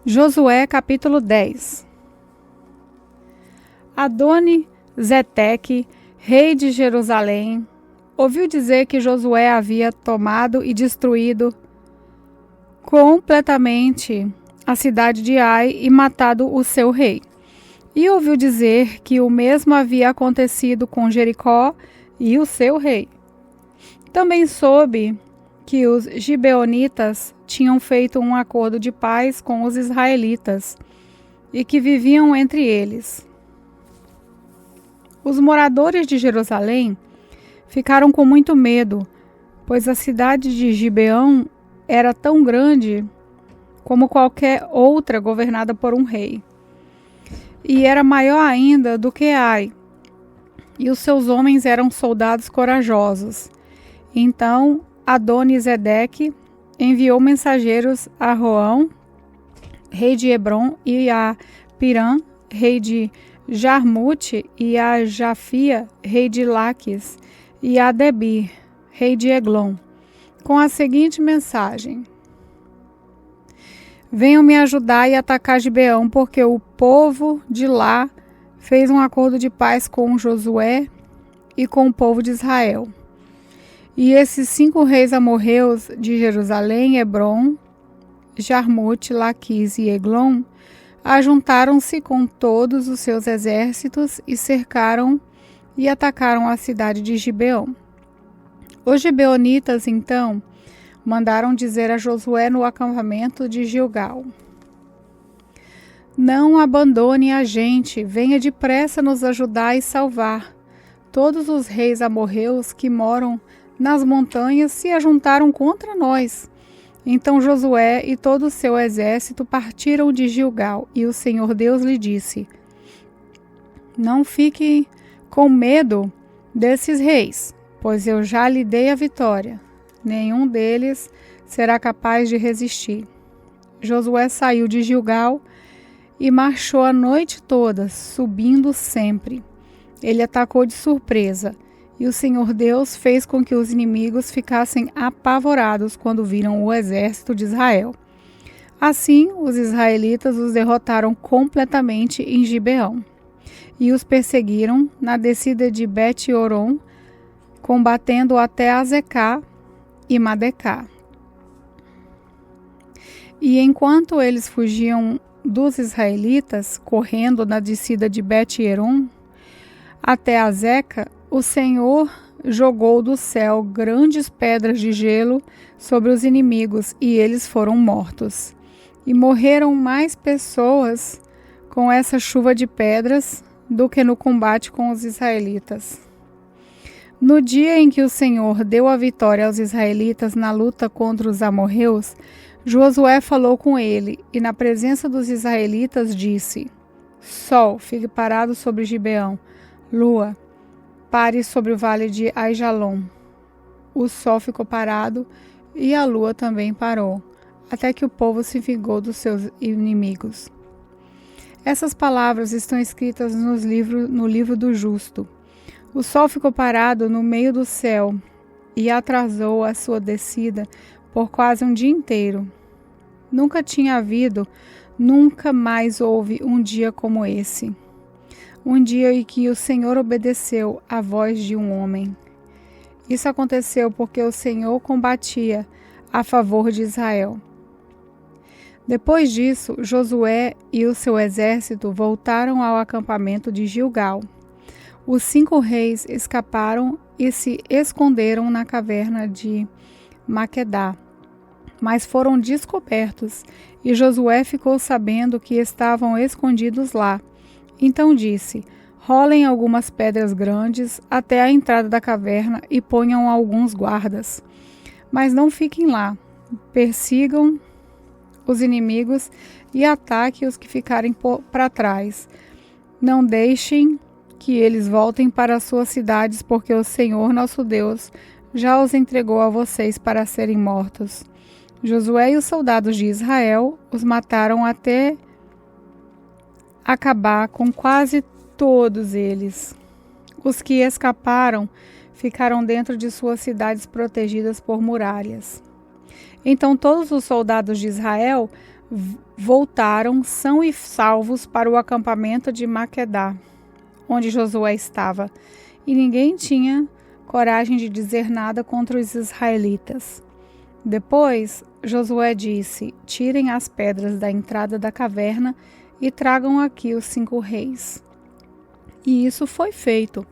Josué capítulo 10. Adoni-Zedeque, rei de Jerusalém, ouviu dizer que Josué havia tomado e destruído completamente a cidade de Ai e matado o seu rei. E ouviu dizer que o mesmo havia acontecido com Jericó e o seu rei. Também soube que os gibeonitas tinham feito um acordo de paz com os israelitas e que viviam entre eles. Os moradores de Jerusalém ficaram com muito medo, pois a cidade de Gibeão era tão grande como qualquer outra governada por um rei. E era maior ainda do que Ai, e os seus homens eram soldados corajosos. Então Adoni-Zedeque enviou mensageiros a Roão, rei de Hebron, e a Pirã, rei de Jarmute, e a Jafia, rei de Laques, e a Debir, rei de Eglon, com a seguinte mensagem: venham me ajudar e atacar Gibeão, porque o povo de lá fez um acordo de paz com Josué e com o povo de Israel. E esses 5 reis amorreus de Jerusalém, Hebron, Jarmute, Laquis e Eglon ajuntaram-se com todos os seus exércitos e cercaram e atacaram a cidade de Gibeão. Os gibeonitas, então, mandaram dizer a Josué no acampamento de Gilgal: não abandone a gente, venha depressa nos ajudar e salvar. Todos os reis amorreus que moram nas montanhas se ajuntaram contra nós. Então Josué e todo o seu exército partiram de Gilgal, e o Senhor Deus lhe disse: não fique com medo desses reis, pois eu já lhe dei a vitória. Nenhum deles será capaz de resistir. Josué saiu de Gilgal e marchou a noite toda, subindo sempre. Ele atacou de surpresa, e o Senhor Deus fez com que os inimigos ficassem apavorados quando viram o exército de Israel. Assim, os israelitas os derrotaram completamente em Gibeão e os perseguiram na descida de Bet-Horon, combatendo até Azecá e Madecá. E enquanto eles fugiam dos israelitas, correndo na descida de Bet-Horon até Azeca, o Senhor jogou do céu grandes pedras de gelo sobre os inimigos, e eles foram mortos. E morreram mais pessoas com essa chuva de pedras do que no combate com os israelitas. No dia em que o Senhor deu a vitória aos israelitas na luta contra os amorreus, Josué falou com ele, e na presença dos israelitas disse: Sol, fique parado sobre Gibeão. Lua, pare sobre o vale de Aijalon. O sol ficou parado e a lua também parou, até que o povo se vingou dos seus inimigos. Essas palavras estão escritas no livro do justo. O sol ficou parado no meio do céu e atrasou a sua descida por quase um dia inteiro. Nunca tinha havido, nunca mais houve um dia como esse. Um dia em que o Senhor obedeceu à voz de um homem. Isso aconteceu porque o Senhor combatia a favor de Israel. Depois disso, Josué e o seu exército voltaram ao acampamento de Gilgal. Os 5 reis escaparam e se esconderam na caverna de Maquedá, mas foram descobertos, e Josué ficou sabendo que estavam escondidos lá. Então disse: rolem algumas pedras grandes até a entrada da caverna e ponham alguns guardas. Mas não fiquem lá. Persigam os inimigos e ataquem os que ficarem para trás. Não deixem que eles voltem para suas cidades, porque o Senhor nosso Deus já os entregou a vocês para serem mortos. Josué e os soldados de Israel os mataram até acabar com quase todos eles. Os que escaparam ficaram dentro de suas cidades protegidas por muralhas. Então todos os soldados de Israel voltaram são e salvos para o acampamento de Maquedá, onde Josué estava, e ninguém tinha coragem de dizer nada contra os israelitas. Depois, Josué disse: tirem as pedras da entrada da caverna e tragam aqui os 5 reis. E isso foi feito.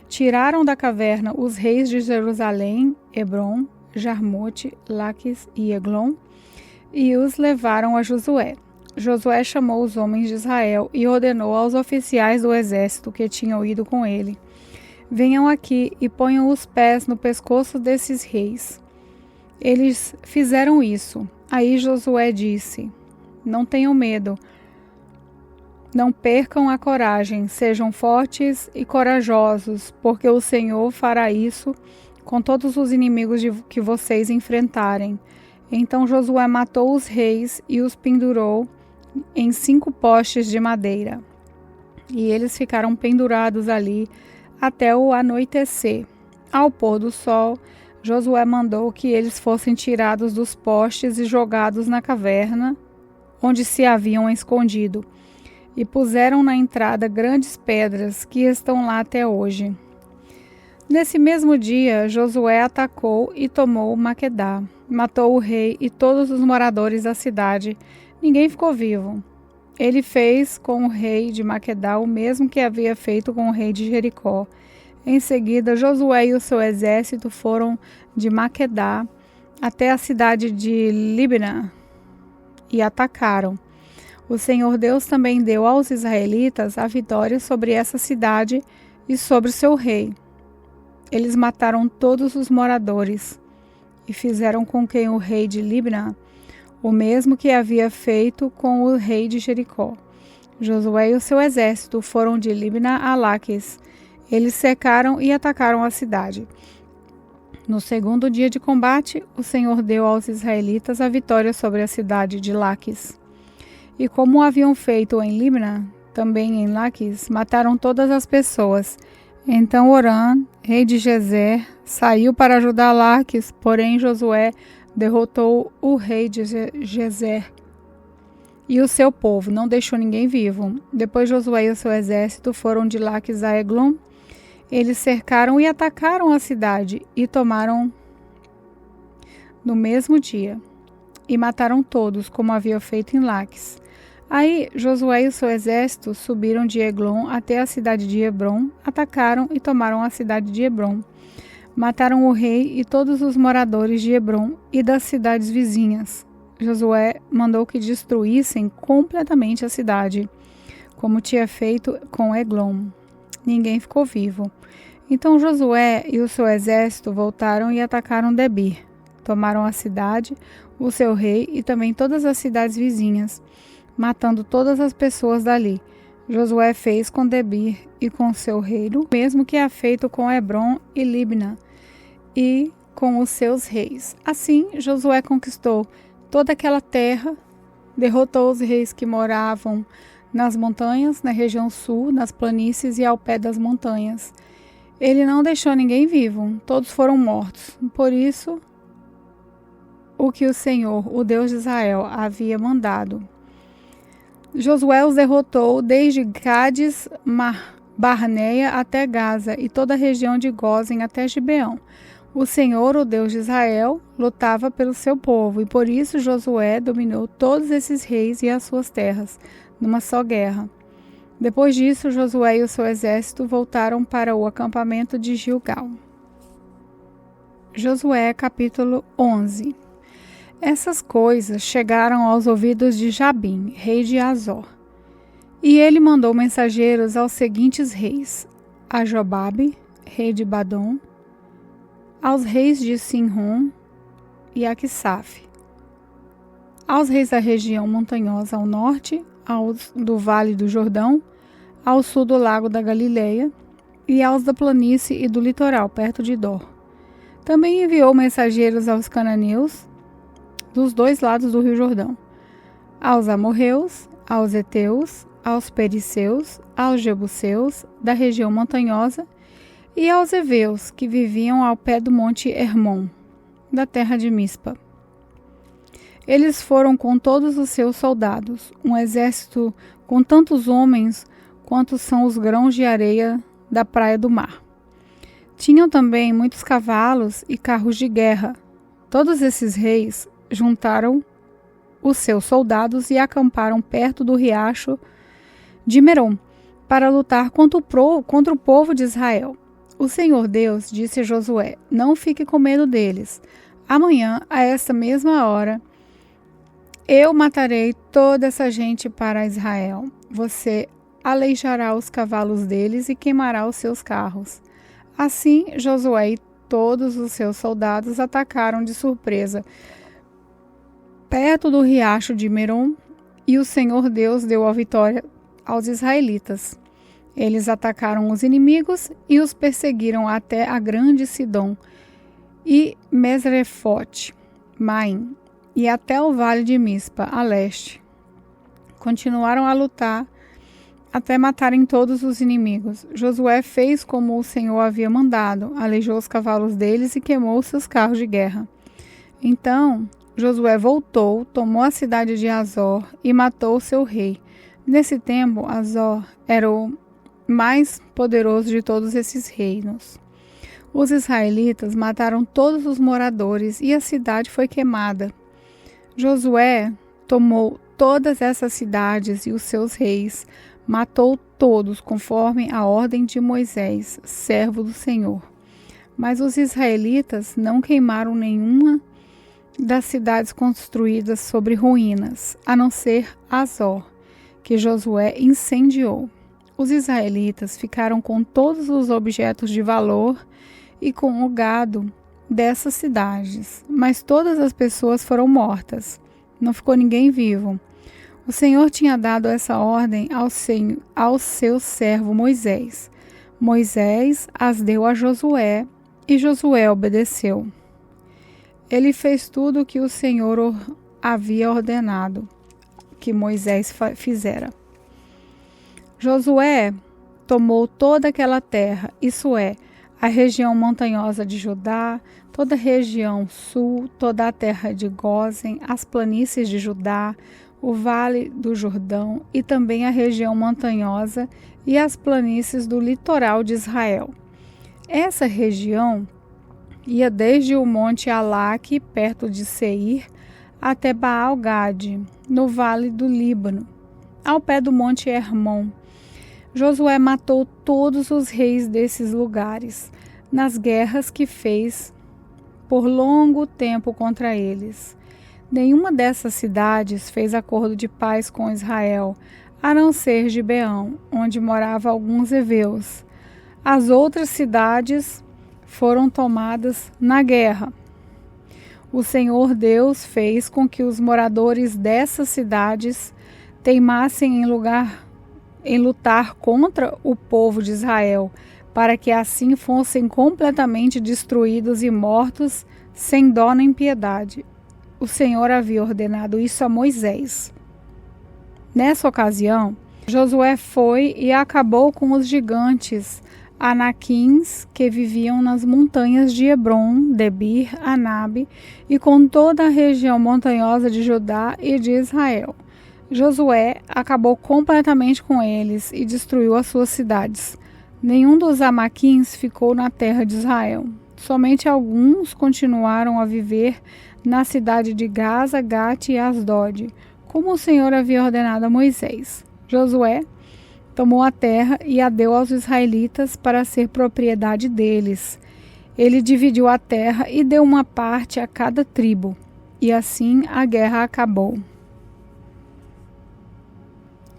Tiraram da caverna os reis de Jerusalém, Hebron, Jarmote, Laquis e Eglon, e os levaram a Josué. Josué chamou os homens de Israel e ordenou aos oficiais do exército que tinham ido com ele: venham aqui e ponham os pés no pescoço desses reis. Eles fizeram isso. Aí Josué disse: não tenham medo, não percam a coragem, sejam fortes e corajosos, porque o Senhor fará isso com todos os inimigos que vocês enfrentarem. Então Josué matou os reis e os pendurou em 5 postes de madeira. E eles ficaram pendurados ali até o anoitecer. Ao pôr do sol, Josué mandou que eles fossem tirados dos postes e jogados na caverna onde se haviam escondido, e puseram na entrada grandes pedras que estão lá até hoje. Nesse mesmo dia, Josué atacou e tomou Maquedá, matou o rei e todos os moradores da cidade. Ninguém ficou vivo. Ele fez com o rei de Maquedá o mesmo que havia feito com o rei de Jericó. Em seguida, Josué e o seu exército foram de Maquedá até a cidade de Libna e atacaram. O Senhor Deus também deu aos israelitas a vitória sobre essa cidade e sobre seu rei. Eles mataram todos os moradores e fizeram com que o rei de Libna o mesmo que havia feito com o rei de Jericó. Josué e o seu exército foram de Libna a Laquis. Eles cercaram e atacaram a cidade. No segundo dia de combate, o Senhor deu aos israelitas a vitória sobre a cidade de Laquis. E como haviam feito em Libna, também em Laquis, mataram todas as pessoas. Então Orã, rei de Gezer, saiu para ajudar Laquis, porém Josué derrotou o rei de Gezer e o seu povo, não deixou ninguém vivo. Depois Josué e o seu exército foram de Laquis a Eglon. Eles cercaram e atacaram a cidade e tomaram no mesmo dia, e mataram todos, como havia feito em Laquis. Aí Josué e o seu exército subiram de Eglon até a cidade de Hebron, atacaram e tomaram a cidade de Hebron. Mataram o rei e todos os moradores de Hebron e das cidades vizinhas. Josué mandou que destruíssem completamente a cidade, como tinha feito com Eglon. Ninguém ficou vivo. Então Josué e o seu exército voltaram e atacaram Debir. Tomaram a cidade, o seu rei e também todas as cidades vizinhas, matando todas as pessoas dali. Josué fez com Debir e com seu rei o mesmo que havia feito com Hebron e Libna e com os seus reis. Assim, Josué conquistou toda aquela terra, derrotou os reis que moravam nas montanhas, na região sul, nas planícies e ao pé das montanhas. Ele não deixou ninguém vivo, todos foram mortos. Por isso, o que o Senhor, o Deus de Israel, havia mandado. Josué os derrotou desde Cádiz, Barneia até Gaza e toda a região de Gósen até Gibeão. O Senhor, o Deus de Israel, lutava pelo seu povo, e por isso Josué dominou todos esses reis e as suas terras, numa só guerra. Depois disso, Josué e o seu exército voltaram para o acampamento de Gilgal. Josué, capítulo 11. Essas coisas chegaram aos ouvidos de Jabim, rei de Azor. E ele mandou mensageiros aos seguintes reis: a Jobabe, rei de Badom, aos reis de Sinrom e Aquisaf, aos reis da região montanhosa ao norte, aos do Vale do Jordão, ao sul do Lago da Galileia, e aos da planície e do litoral, perto de Dor. Também enviou mensageiros aos cananeus, dos 2 lados do rio Jordão, aos amorreus, aos heteus, aos perizeus, aos jebuseus, da região montanhosa, e aos heveus, que viviam ao pé do monte Hermon, da terra de Mispa. Eles foram com todos os seus soldados, um exército com tantos homens quanto são os grãos de areia da praia do mar. Tinham também muitos cavalos e carros de guerra. Todos esses reis juntaram os seus soldados e acamparam perto do riacho de Merom para lutar contra o povo de Israel. O Senhor Deus disse a Josué: não fique com medo deles. Amanhã, a esta mesma hora, eu matarei toda essa gente para Israel. Você aleijará os cavalos deles e queimará os seus carros. Assim, Josué e todos os seus soldados atacaram de surpresa perto do riacho de Merom, e o Senhor Deus deu a vitória aos israelitas. Eles atacaram os inimigos e os perseguiram até a grande Sidom e Mesrefote, Maim, e até o vale de Mispa, a leste. Continuaram a lutar até matarem todos os inimigos. Josué fez como o Senhor havia mandado, aleijou os cavalos deles e queimou seus carros de guerra. Então Josué voltou, tomou a cidade de Azor e matou seu rei. Nesse tempo, Azor era o mais poderoso de todos esses reinos. Os israelitas mataram todos os moradores e a cidade foi queimada. Josué tomou todas essas cidades e os seus reis, matou todos conforme a ordem de Moisés, servo do Senhor. Mas os israelitas não queimaram nenhuma das cidades construídas sobre ruínas, a não ser Azor, que Josué incendiou. Os israelitas ficaram com todos os objetos de valor e com o gado dessas cidades, mas todas as pessoas foram mortas. Não ficou ninguém vivo. O Senhor tinha dado essa ordem ao seu servo Moisés. Moisés as deu a Josué e Josué obedeceu. Ele fez tudo o que o Senhor havia ordenado que Moisés fizera. Josué tomou toda aquela terra, isso é, a região montanhosa de Judá, toda a região sul, toda a terra de Gósen, as planícies de Judá, o vale do Jordão e também a região montanhosa e as planícies do litoral de Israel. Essa região ia desde o monte Alaque, perto de Seir, até Baal-Gade, no vale do Líbano, ao pé do monte Hermon. Josué matou todos os reis desses lugares, nas guerras que fez por longo tempo contra eles. Nenhuma dessas cidades fez acordo de paz com Israel, a não ser Gibeão, onde moravam alguns heveus. As outras cidades foram tomadas na guerra. O Senhor Deus fez com que os moradores dessas cidades teimassem em lutar contra o povo de Israel, para que assim fossem completamente destruídos e mortos, sem dó nem piedade. O Senhor havia ordenado isso a Moisés. Nessa ocasião, Josué foi e acabou com os gigantes anaquins que viviam nas montanhas de Hebron, Debir, Anabe e com toda a região montanhosa de Judá e de Israel. Josué acabou completamente com eles e destruiu as suas cidades. Nenhum dos amaquins ficou na terra de Israel. Somente alguns continuaram a viver na cidade de Gaza, Gate e Asdod, como o Senhor havia ordenado a Moisés. Josué tomou a terra e a deu aos israelitas para ser propriedade deles. Ele dividiu a terra e deu uma parte a cada tribo. E assim a guerra acabou.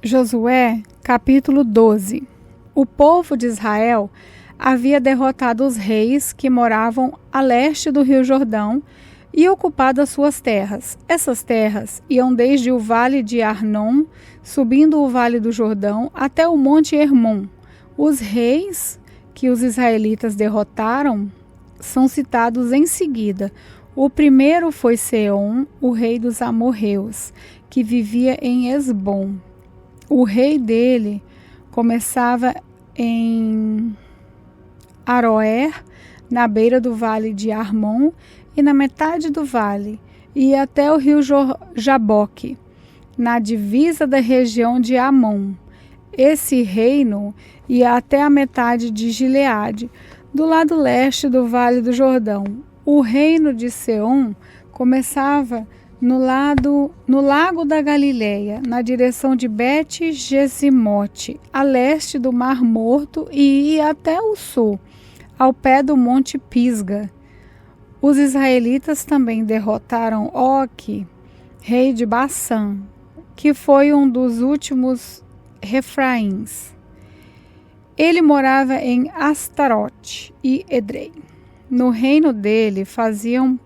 Josué, capítulo 12. O povo de Israel havia derrotado os reis que moravam a leste do rio Jordão e ocupado as suas terras. Essas terras iam desde o vale de Arnon, subindo o vale do Jordão, até o monte Hermon. Os reis que os israelitas derrotaram são citados em seguida. O primeiro foi Seom, o rei dos amorreus, que vivia em Esbom. O rei dele começava em Aroer, na beira do vale de Armon, e na metade do vale e até o rio Jaboque, na divisa da região de Amon. Esse reino ia até a metade de Gileade, do lado leste do Vale do Jordão. O reino de Seom começava no lago da Galileia, na direção de Bet-Gesimote, a leste do Mar Morto, e ia até o sul, ao pé do Monte Pisga. Os israelitas também derrotaram Og, rei de Bassã, que foi um dos últimos refraíns. Ele morava em Astarote e Edrei. No reino dele faziam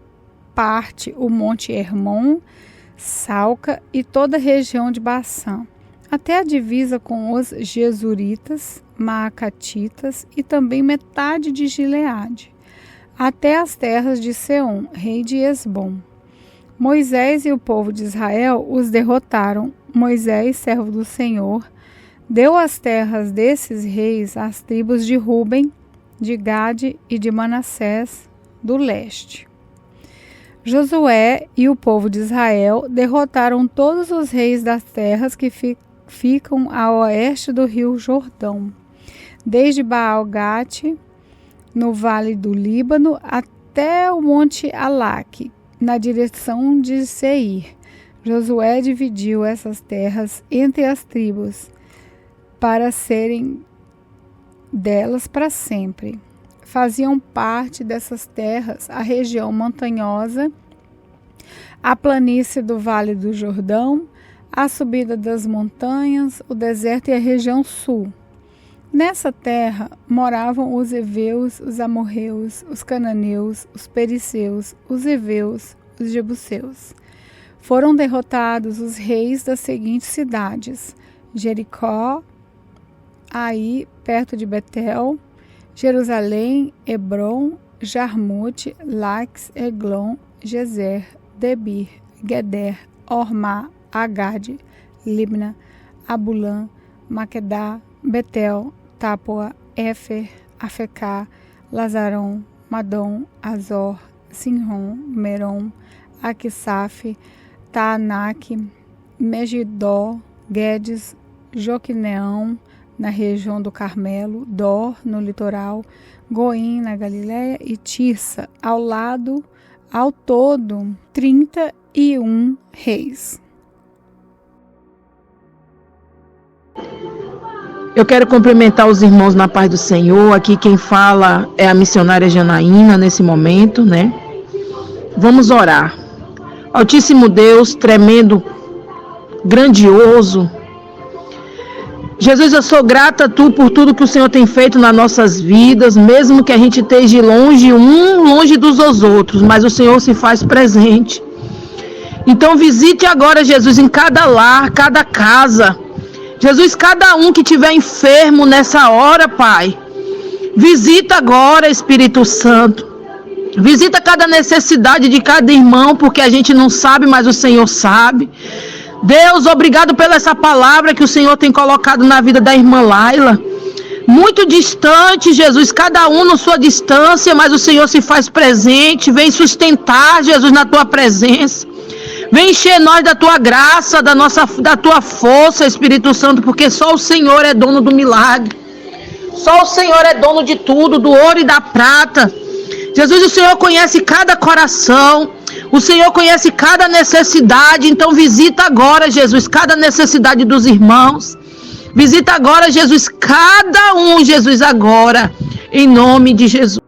parte o Monte Hermon, Salca e toda a região de Bassã, até a divisa com os Gesuritas, Maacatitas e também metade de Gileade, até as terras de Seom, rei de Esbom. Moisés e o povo de Israel os derrotaram. Moisés, servo do Senhor, deu as terras desses reis às tribos de Ruben, de Gade e de Manassés, do leste. Josué e o povo de Israel derrotaram todos os reis das terras que ficam a oeste do rio Jordão, desde Baal-Gate, no vale do Líbano, até o monte Alaque, na direção de Seir. Josué dividiu essas terras entre as tribos, para serem delas para sempre. Faziam parte dessas terras a região montanhosa, a planície do Vale do Jordão, a subida das montanhas, o deserto e a região sul. Nessa terra moravam os heveus, os amorreus, os cananeus, os perizeus, os heveus, os jebuseus. Foram derrotados os reis das seguintes cidades: Jericó, Ai, perto de Betel, Jerusalém, Hebron, Jarmute, Laques, Eglon, Gezer, Debir, Geder, Ormá, Agade, Libna, Abulã, Maquedá, Betel, Tápoa, Éfer, Afecá, Lazaron, Madom, Azor, Sinron, Merom, Aquisaf, Taanaque, Megidó, Guedes, Joquineão, na região do Carmelo, Dor, no litoral, Goim, na Galileia, e Tirsa, ao todo, 31 reis. Eu quero cumprimentar os irmãos na paz do Senhor. Aqui quem fala é a missionária Janaína nesse momento, né? Vamos orar. Altíssimo Deus, tremendo, grandioso, Jesus, eu sou grata a Tu por tudo que o Senhor tem feito nas nossas vidas, mesmo que a gente esteja longe dos outros, mas o Senhor se faz presente. Então visite agora, Jesus, em cada lar, cada casa. Jesus, cada um que estiver enfermo nessa hora, Pai, visita agora, Espírito Santo. Visita cada necessidade de cada irmão, porque a gente não sabe, mas o Senhor sabe. Deus, obrigado pela essa palavra que o Senhor tem colocado na vida da irmã Laila. Muito distante, Jesus, cada um na sua distância, mas o Senhor se faz presente. Vem sustentar, Jesus, na Tua presença. Vem encher nós da Tua graça, da Tua força, Espírito Santo, porque só o Senhor é dono do milagre. Só o Senhor é dono de tudo, do ouro e da prata. Jesus, o Senhor conhece cada coração. O Senhor conhece cada necessidade, então visita agora, Jesus, cada necessidade dos irmãos. Visita agora, Jesus, cada um, Jesus, agora, em nome de Jesus.